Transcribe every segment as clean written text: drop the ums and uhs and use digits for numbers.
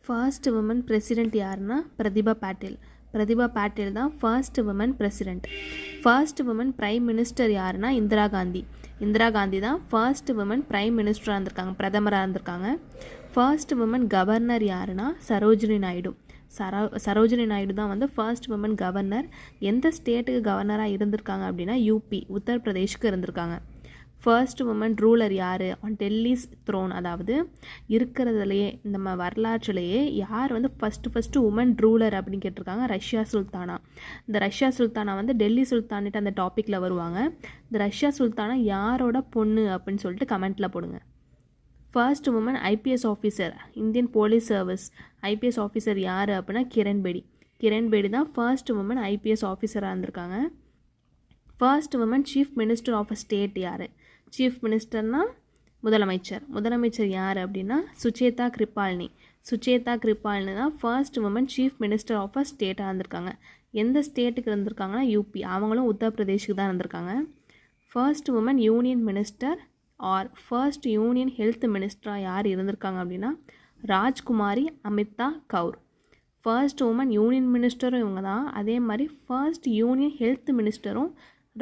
First woman president யாருன்னா பிரதிபா பாட்டீல். பிரதிபா பாட்டீல் தான் first woman president. First woman prime minister யாருன்னா இந்திரா காந்தி. இந்திரா காந்தி தான் ஃபர்ஸ்ட் உமன் பிரைம் மினிஸ்டராக இருந்திருக்காங்க, பிரதமராக இருந்திருக்காங்க. ஃபர்ஸ்ட் உமன் கவர்னர் யாருன்னா சரோஜினி நாயுடு. சரோஜினி நாயுடு தான் வந்து ஃபர்ஸ்ட் உமன் கவர்னர். எந்த ஸ்டேட்டுக்கு கவர்னராக இருந்திருக்காங்க அப்படின்னா யூபி, உத்தரப்பிரதேஷ்க்கு இருந்திருக்காங்க. ஃபர்ஸ்ட் உமன் ரூலர் யார் ஆன் டெல்லிஸ் த்ரோன், அதாவது இருக்கிறதுலையே நம்ம வரலாற்றுலேயே யார் வந்து ஃபஸ்ட்டு உமன் ரூலர் அப்படின்னு கேட்டிருக்காங்க, ரஷ்யா சுல்தானா. இந்த ரஷ்யா சுல்தானா வந்து டெல்லி சுல்தானிட்டு அந்த டாப்பிக்கில் வருவாங்க. இந்த ரஷ்யா சுல்தானா யாரோட பொண்ணு அப்படின்னு சொல்லிட்டு கமெண்ட்டில் போடுங்க. First woman IPS officer, Indian police service IPS officer யார் அப்படின்னா கிரண் பேடி. கிரண் பேடி தான் ஃபர்ஸ்ட் உமன் ஐபிஎஸ் ஆஃபீஸராக இருந்திருக்காங்க. First woman chief minister of a state யார்? சீஃப் மினிஸ்டர்னால் முதலமைச்சர். முதலமைச்சர் யார் அப்படின்னா சுச்சேதா கிருபால்னி. சுச்சேதா கிருபால்னி தான் first woman chief minister of a ஸ்டேட்டாக இருந்திருக்காங்க. எந்த ஸ்டேட்டுக்கு இருந்திருக்காங்கன்னா யூபி, அவங்களும் உத்தரப்பிரதேஷுக்கு தான் இருந்திருக்காங்க. First woman union minister or first union health மினிஸ்டராக யார் இருந்திருக்காங்க அப்படின்னா Rajkumari Amrit Kaur. First woman union மினிஸ்டரும் இவங்க தான். அதே மாதிரி ஃபர்ஸ்ட் யூனியன் ஹெல்த் மினிஸ்டரும்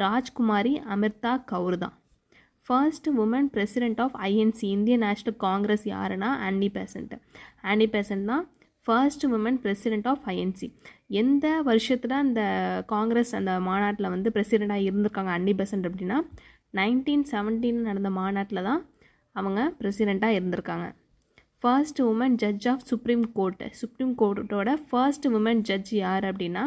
ராஜ்குமாரி அமிர்தா கவுர் தான். First woman president of INC, Indian National Congress யாருன்னா ஆனி பெசன்ட். ஆனி பெசன்ட் தான் first woman president of INC. எந்த வருஷத்தில் அந்த காங்கிரஸ் அந்த மாநாட்டில் வந்து பிரசிடெண்ட்டாக இருந்திருக்காங்க ஆனி பெசன்ட் அப்படின்னா 1917 நடந்த மாநாட்டில் தான் அவங்க பிரசிடெண்ட்டாக இருந்திருக்காங்க. First woman judge of supreme court. Supreme கோர்ட்டோட ஃபர்ஸ்ட் உமன் ஜட்ஜ் யார் அப்படின்னா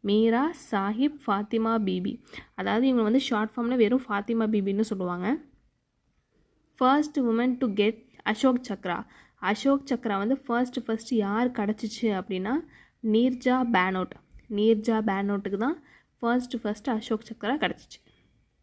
மீரா சாஹிப் ஃபாத்திமா பிபி. அதாவது இவங்க வந்து ஷார்ட் ஃபார்மில் வெறும் ஃபாத்திமா பிபின்னு சொல்லுவாங்க. First woman to get Ashok Chakra. Ashok Chakra வந்து ஃபர்ஸ்ட் யார் கிடச்சிச்சு அப்படின்னா நீர்ஜா பேனோட். நீர்ஜா பேனோட்டுக்கு தான் ஃபர்ஸ்ட் அசோக் சக்ரா கிடச்சிச்சு.